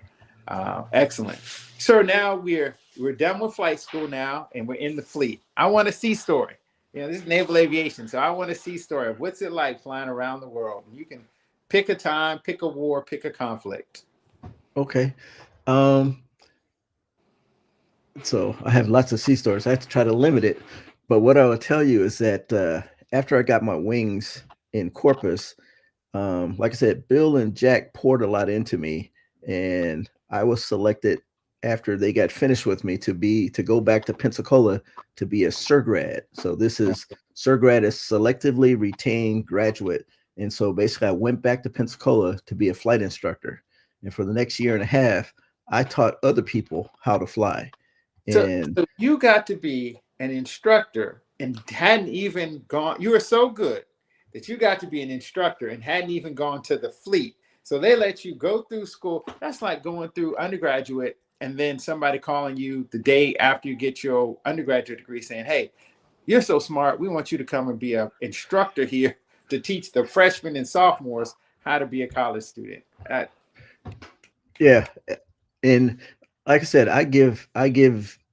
S1: excellent. So now we're done with flight school now, and we're in the fleet. I want a sea story. This is naval aviation, so I want a sea story of what's it like flying around the world. You can pick a time, pick a war, pick a conflict.
S4: Okay. So I have lots of sea stories. I have to try to limit it. But what I will tell you is that after I got my wings in Corpus, like I said, Bill and Jack poured a lot into me, and I was selected after they got finished with me to go back to Pensacola to be a surgrad. So this is surgrad is selectively retained graduate. And so basically I went back to Pensacola to be a flight instructor. And for the next year and a half, I taught other people how to fly. And
S1: so you got to be an instructor and hadn't even gone, you were so good that you got to be an instructor and hadn't even gone to the fleet. So they let you go through school. That's like going through undergraduate and then somebody calling you the day after you get your undergraduate degree saying, hey, you're so smart. We want you to come and be an instructor here to teach the freshmen and sophomores how to be a college student.
S4: Yeah. And like I said, I give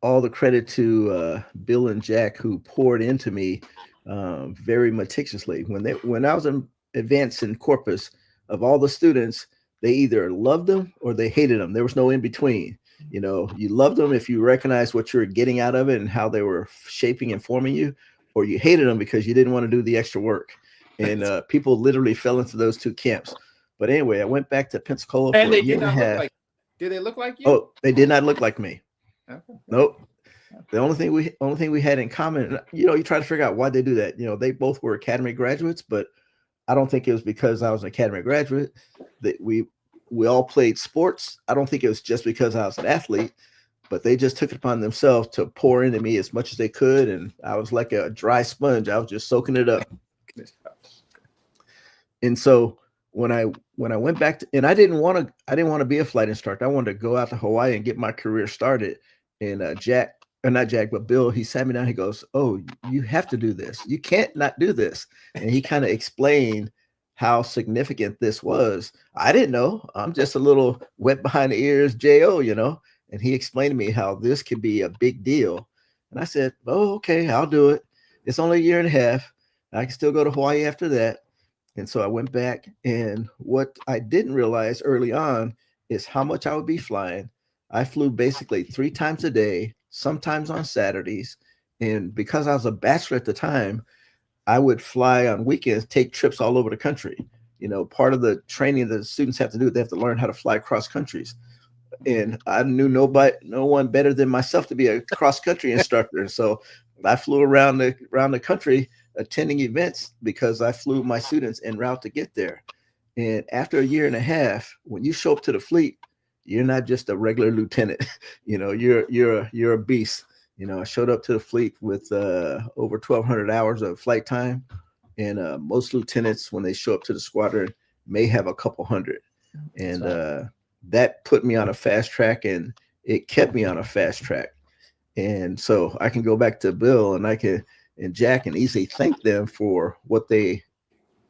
S4: all the credit to Bill and Jack, who poured into me very meticulously. When I was in advanced in Corpus, of all the students, they either loved them or they hated them. There was no in between. You loved them if you recognized what you were getting out of it and how they were shaping and forming you, or you hated them because you didn't want to do the extra work. And people literally fell into those two camps. But anyway, I went back to Pensacola for a year and a half.
S1: Did they look like you?
S4: Oh, they did not look like me.
S1: Okay.
S4: Nope. The only thing we had in common, you try to figure out why they do that. They both were academy graduates, but I don't think it was because I was an academy graduate that we all played sports. I don't think it was just because I was an athlete. but they just took it upon themselves to pour into me as much as they could. And I was like a dry sponge. I was just soaking it up. And so when I went back to, and I didn't want to be a flight instructor. I wanted to go out to Hawaii and get my career started. And not Jack, but Bill, he sat me down. He goes, "Oh, you have to do this. You can't not do this." And he kind of explained how significant this was. I didn't know. I'm just a little wet behind the ears, Jo, And he explained to me how this could be a big deal. And I said, "Oh, okay, I'll do it. It's only a year and a half. I can still go to Hawaii after that." And so I went back, and what I didn't realize early on is how much I would be flying. I flew basically 3 times a day, sometimes on Saturdays. And because I was a bachelor at the time, I would fly on weekends, take trips all over the country. Part of the training that the students have to do, they have to learn how to fly cross countries. And I knew no one better than myself to be a cross country instructor. So I flew around the country attending events because I flew my students en route to get there. And after a year and a half, when you show up to the fleet, you're not just a regular lieutenant. You're a beast. I showed up to the fleet with over 1,200 hours of flight time, and most lieutenants, when they show up to the squadron, may have a couple hundred. And that put me on a fast track, and it kept me on a fast track. And so I can go back to Bill and Jack and easily thank them for what they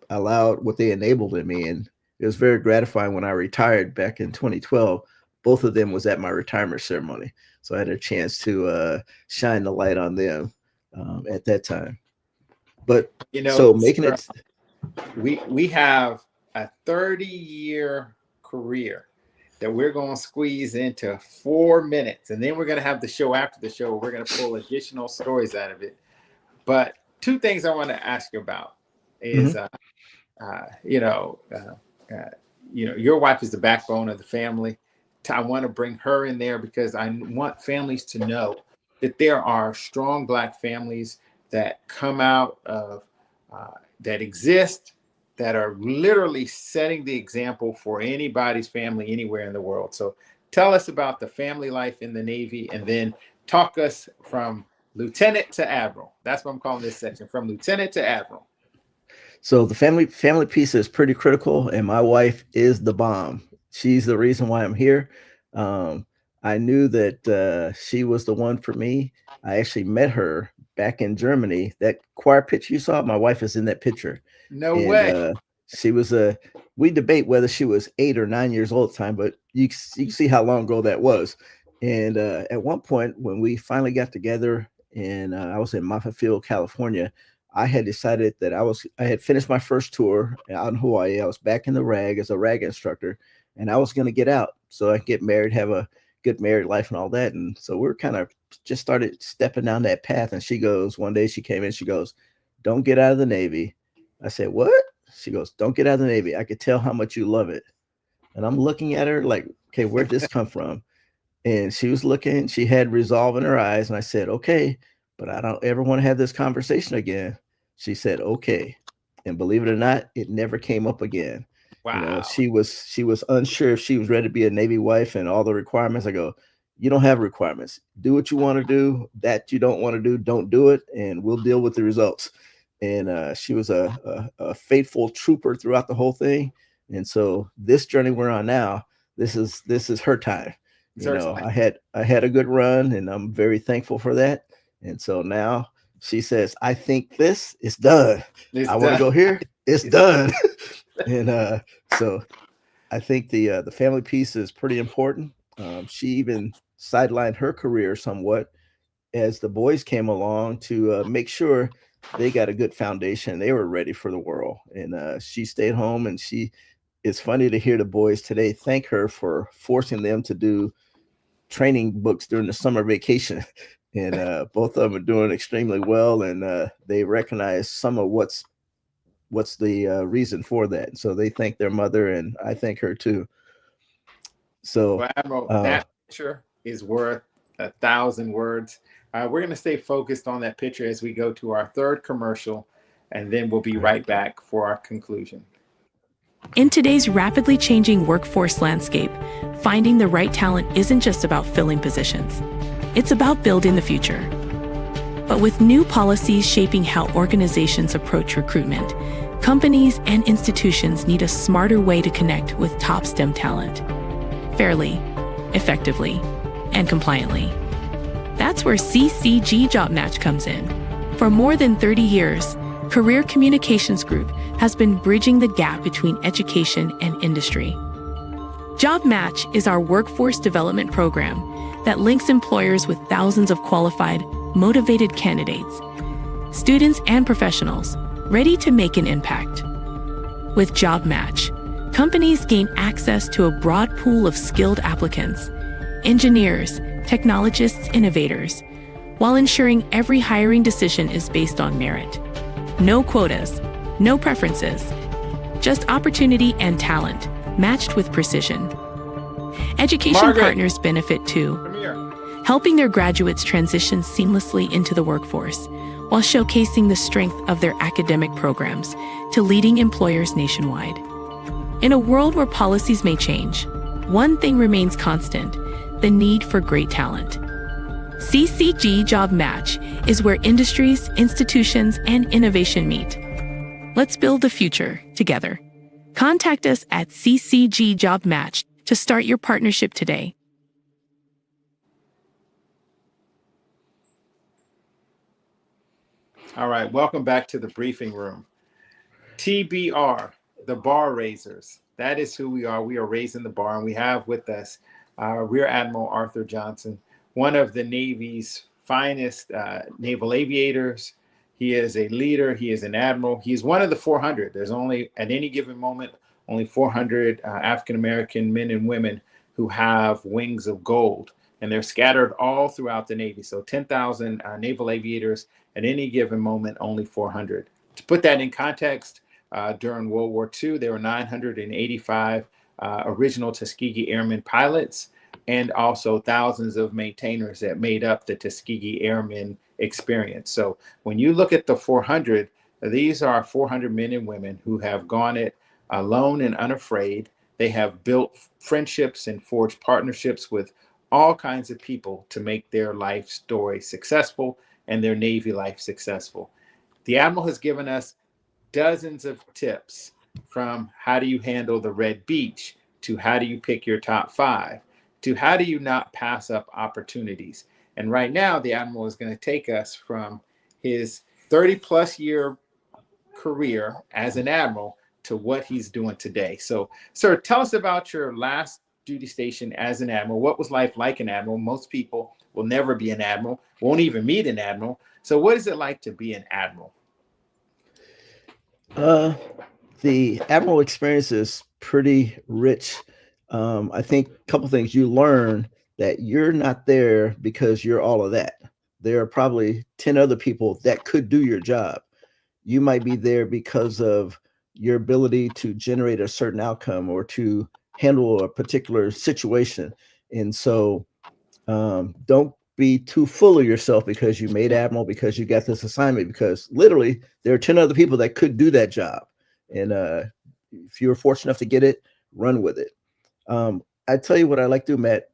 S4: enabled in me. And it was very gratifying when I retired back in 2012. Both of them was at my retirement ceremony. So I had a chance to shine the light on them at that time. But so making it.
S1: We have a 30-year career that we're going to squeeze into 4 minutes. And then we're going to have the show after the show. We're going to pull additional stories out of it. But 2 things I want to ask you about is, your wife is the backbone of the family. I want to bring her in there because I want families to know that there are strong Black families that come out of, that exist, that are literally setting the example for anybody's family anywhere in the world. So tell us about the family life in the Navy, and then talk us from lieutenant to admiral. That's what I'm calling this section, from lieutenant to admiral.
S4: So the family piece is pretty critical, and my wife is the bomb. She's the reason why I'm here. I knew that she was the one for me. I actually met her back in Germany. That choir picture you saw, my wife is in that picture.
S1: No way.
S4: She was we debate whether she was 8 or 9 years old at the time, but you can see how long ago that was. And at one point when we finally got together, and I was in Moffett, California, I had decided that I had finished my first tour out in Hawaii. I was back in the RAG as a RAG instructor, and I was going to get out so I could get married, have a good married life and all that. And so we're kind of just started stepping down that path. And one day she came in, she goes, "Don't get out of the Navy." I said, "What?" She goes, "Don't get out of the Navy. I could tell how much you love it." And I'm looking at her like, okay, where'd this come from? And she was looking, she had resolve in her eyes. And I said, "Okay, but I don't ever want to have this conversation again." She said, "Okay." And believe it or not, it never came up again.
S1: Wow.
S4: She was unsure if she was ready to be a Navy wife and all the requirements. I go, "You don't have requirements. Do what you want to do. That you don't want to do, don't do it. And we'll deal with the results." And she was a faithful trooper throughout the whole thing. And so this journey we're on now, this is her time. I had a good run, and I'm very thankful for that. And so now she says, "I think this is done. I want to go here. It's done." And so I think the family piece is pretty important. She even sidelined her career somewhat as the boys came along to make sure they got a good foundation. They were ready for the world. And she stayed home, and it's funny to hear the boys today thank her for forcing them to do training books during the summer vacation. And both of them are doing extremely well, and they recognize some of what's the reason for that. So they thank their mother, and I thank her too. So
S1: well, Admiral, that picture is worth 1,000 words. We're going to stay focused on that picture as we go to our third commercial, and then we'll be right back for our conclusion.
S3: In today's rapidly changing workforce landscape, finding the right talent isn't just about filling positions. It's about building the future. But with new policies shaping how organizations approach recruitment, companies and institutions need a smarter way to connect with top STEM talent, fairly, effectively, and compliantly. That's where CCG Job Match comes in. For more than 30 years, Career Communications Group has been bridging the gap between education and industry. Job Match is our workforce development program that links employers with thousands of qualified, motivated candidates, students and professionals ready to make an impact. With Job Match, companies gain access to a broad pool of skilled applicants, engineers, technologists, innovators, while ensuring every hiring decision is based on merit. No quotas, no preferences, just opportunity and talent matched with precision. Education
S1: Margaret,
S3: partners benefit too,
S1: come here.
S3: helping their graduates transition seamlessly into the workforce while showcasing the strength of their academic programs to leading employers nationwide. In a world where policies may change, one thing remains constant: the need for great talent. CCG Job Match is where industries, institutions, and innovation meet. Let's build the future together. Contact us at CCG Job Match to start your partnership today.
S1: All right, welcome back to the briefing room. TBR, the bar raisers. That is who we are. We are raising the bar, and we have with us Rear Admiral Arthur Johnson, one of the Navy's finest naval aviators. He is a leader. He is an admiral. He is one of the 400. There's only, at any given moment, only 400 African-American men and women who have wings of gold, and they're scattered all throughout the Navy. So 10,000 naval aviators at any given moment, only 400. To put that in context, during World War II, there were 985 original Tuskegee Airmen pilots, and also thousands of maintainers that made up the Tuskegee Airmen experience. So when you look at the 400, these are 400 men and women who have gone it alone and unafraid. They have built friendships and forged partnerships with all kinds of people to make their life story successful and their Navy life successful. The Admiral has given us dozens of tips, from how do you handle the red beach, to how do you pick your top 5, to how do you not pass up opportunities. And right now, the Admiral is going to take us from his 30-plus year career as an Admiral to what he's doing today. So, sir, tell us about your last duty station as an Admiral. What was life like an Admiral? Most people will never be an Admiral, won't even meet an Admiral. So what is it like to be an Admiral?
S4: The Admiral experience is pretty rich. I think a couple things you learn: that you're not there because you're all of that. There are probably 10 other people that could do your job. You might be there because of your ability to generate a certain outcome or to handle a particular situation. And so don't be too full of yourself because you made Admiral, because you got this assignment, because literally there are 10 other people that could do that job. And if you're fortunate enough to get it, run with it. I tell you what I like to do, Matt.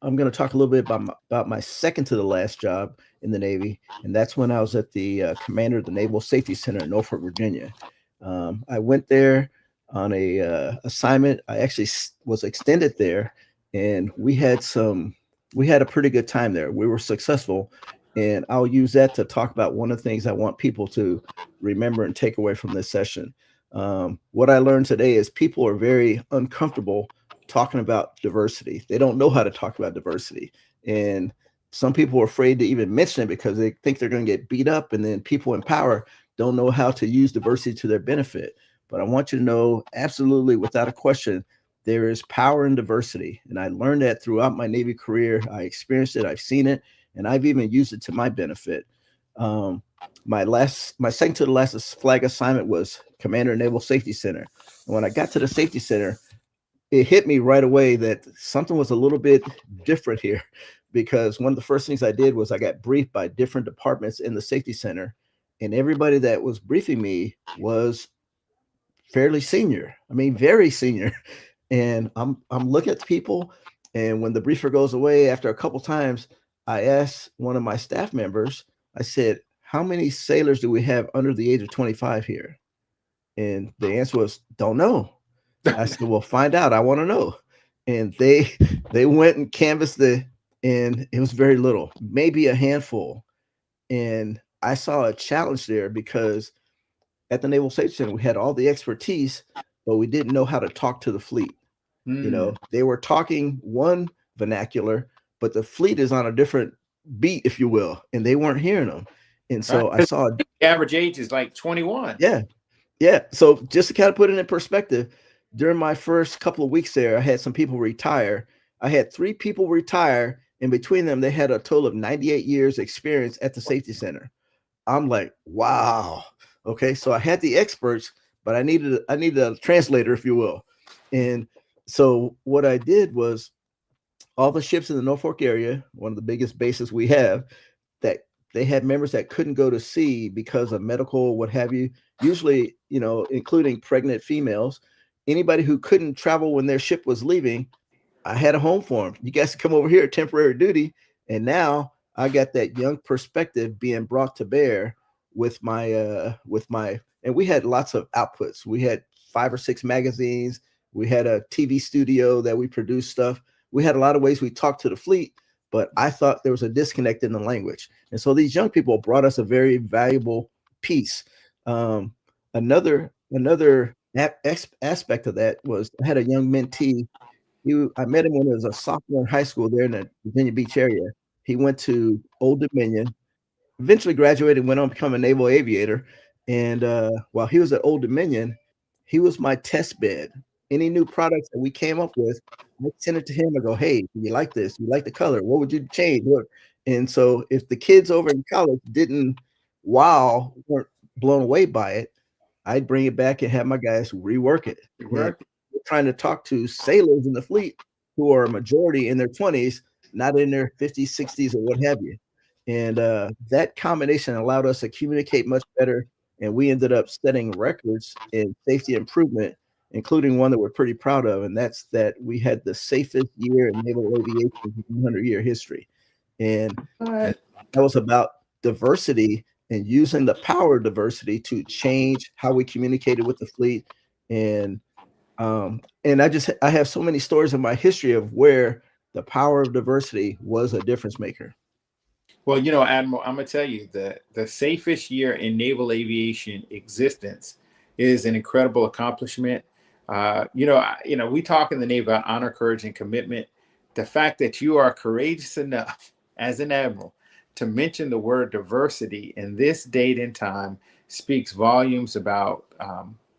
S4: I'm going to talk a little bit about my second to the last job in the Navy, and that's when I was at the commander of the Naval Safety Center in Norfolk, Virginia. I went there on a assignment. I actually was extended there, and we had a pretty good time there. We were successful, and I'll use that to talk about one of the things I want people to remember and take away from this session. What I learned today is people are very uncomfortable talking about diversity. They don't know how to talk about diversity. And some people are afraid to even mention it because they think they're going to get beat up. And then people in power don't know how to use diversity to their benefit. But I want you to know, absolutely, without a question, there is power in diversity. And I learned that throughout my Navy career. I experienced it, I've seen it, and I've even used it to my benefit. My second to the last flag assignment was Commander Naval Safety Center. And when I got to the Safety Center, it hit me right away that something was a little bit different here, because one of the first things I did was I got briefed by different departments in the Safety Center, and everybody that was briefing me was fairly senior. I mean, very senior. And I'm looking at the people, and when the briefer goes away after a couple times, I asked one of my staff members, I said, how many sailors do we have under the age of 25 here? And the answer was, don't know. I said, well, find out. I want to know. And they went and canvassed and it was very little, maybe a handful. And I saw a challenge there because at the Naval Safety Center, we had all the expertise, but we didn't know how to talk to the fleet. You know, they were talking one vernacular, but the fleet is on a different beat, if you will, and they weren't hearing them. And so I saw
S1: the average age is like 21.
S4: Yeah. So just to kind of put it in perspective, during my first couple of weeks there, I had some people retire. I had 3 people retire, and between them, they had a total of 98 years experience at the safety center. I'm like, wow. Okay. So I had the experts, but I needed a translator, if you will. And so what I did was all the ships in the Norfolk area, one of the biggest bases we have, that they had members that couldn't go to sea because of medical, what have you, usually, you know, including pregnant females. Anybody who couldn't travel when their ship was leaving, I had a home for them. You guys can come over here, temporary duty. And now I got that young perspective being brought to bear with my, and we had lots of outputs. We had 5 or 6 magazines. We had a TV studio that we produced stuff. We had a lot of ways we talked to the fleet, but I thought there was a disconnect in the language. And so these young people brought us a very valuable piece. Another aspect of that was I had a young mentee. I met him when he was a sophomore in high school there in the Virginia Beach area. He went to Old Dominion, eventually graduated, went on to become a naval aviator. And while he was at Old Dominion, he was my test bed. Any new products that we came up with, I send it to him. I go, hey, do you like this? Do you like the color? What would you change? And so if the kids over in college weren't blown away by it, I'd bring it back and have my guys rework it. We're trying to talk to sailors in the fleet who are a majority in their 20s, not in their 50s, 60s, or what have you. And that combination allowed us to communicate much better. And we ended up setting records in safety improvement, including one that we're pretty proud of. And that's that we had the safest year in naval aviation's 100-year history. And that was about diversity and using the power of diversity to change how we communicated with the fleet. And I have so many stories in my history of where the power of diversity was a difference maker.
S1: Well, you know, Admiral, I'm gonna tell you the safest year in naval aviation existence is an incredible accomplishment. We talk in the Navy about honor, courage, and commitment. The fact that you are courageous enough as an admiral to mention the word diversity in this date and time speaks volumes about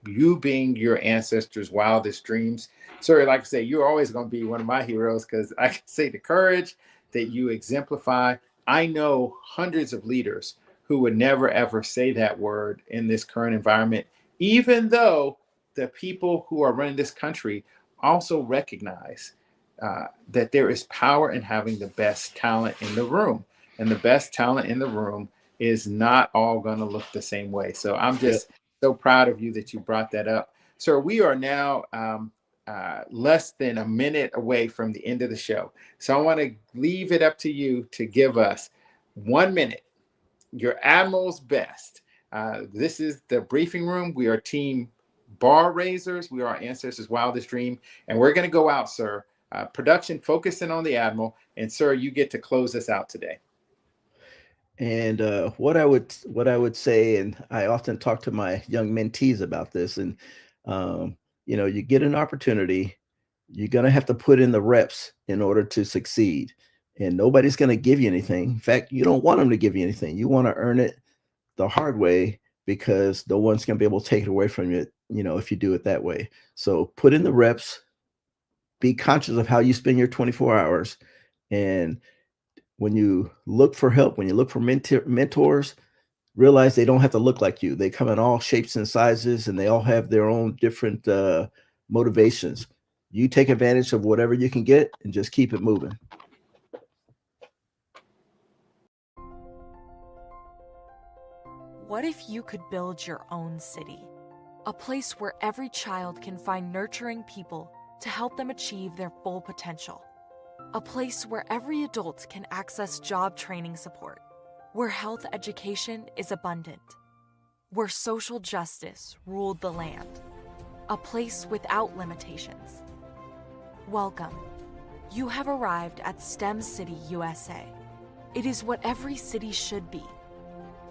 S1: you being your ancestors' wildest dreams. Sir, like I say, you're always going to be one of my heroes because I can say the courage that you exemplify. I know hundreds of leaders who would never, ever say that word in this current environment, even though the people who are running this country also recognize that there is power in having the best talent in the room. And the best talent in the room is not all going to look the same way. So I'm just so proud of you that you brought that up. Sir, we are now less than a minute away from the end of the show. So I want to leave it up to you to give us 1 minute, your Admiral's best. This is the briefing room. We are team bar raisers. We are our ancestors' wildest dream. And we're going to go out, sir. Production focusing on the Admiral. And sir, you get to close us out today.
S4: And what I would say, and I often talk to my young mentees about this, and you get an opportunity, you're gonna have to put in the reps in order to succeed, and nobody's gonna give you anything. In fact, you don't want them to give you anything. You want to earn it the hard way because no one's gonna be able to take it away from you, if you do it that way. So put in the reps, be conscious of how you spend your 24 hours, and when you look for help, when you look for mentors, realize they don't have to look like you. They come in all shapes and sizes, and they all have their own different motivations. You take advantage of whatever you can get and just keep it moving.
S6: What if you could build your own city? A place where every child can find nurturing people to help them achieve their full potential. A place where every adult can access job training support, where health education is abundant, where social justice ruled the land. A place without limitations. Welcome. You have arrived at STEM City, USA. It is what every city should be.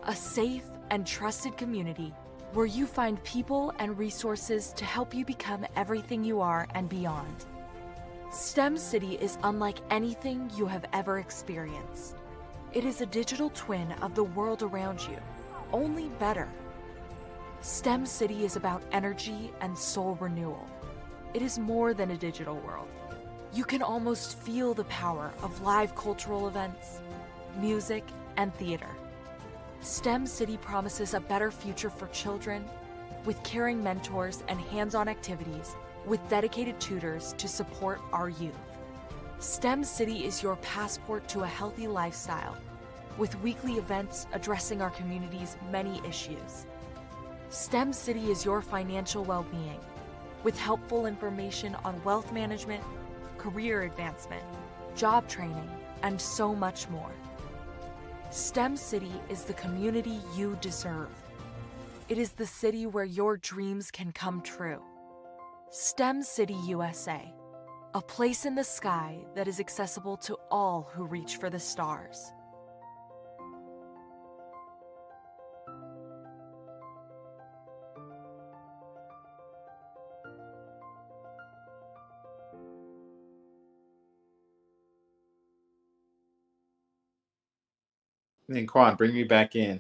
S6: A safe and trusted community where you find people and resources to help you become everything you are and beyond. STEM City is unlike anything you have ever experienced. It is a digital twin of the world around you, only better. STEM City is about energy and soul renewal. It is more than a digital world. You can almost feel the power of live cultural events, music, and theater. STEM City promises a better future for children with caring mentors and hands-on activities with dedicated tutors to support our youth. STEM City is your passport to a healthy lifestyle with weekly events addressing our community's many issues. STEM City is your financial well-being with helpful information on wealth management, career advancement, job training, and so much more. STEM City is the community you deserve. It is the city where your dreams can come true. STEM City USA, a place in the sky that is accessible to all who reach for the stars.
S1: Then Quan, bring me back in.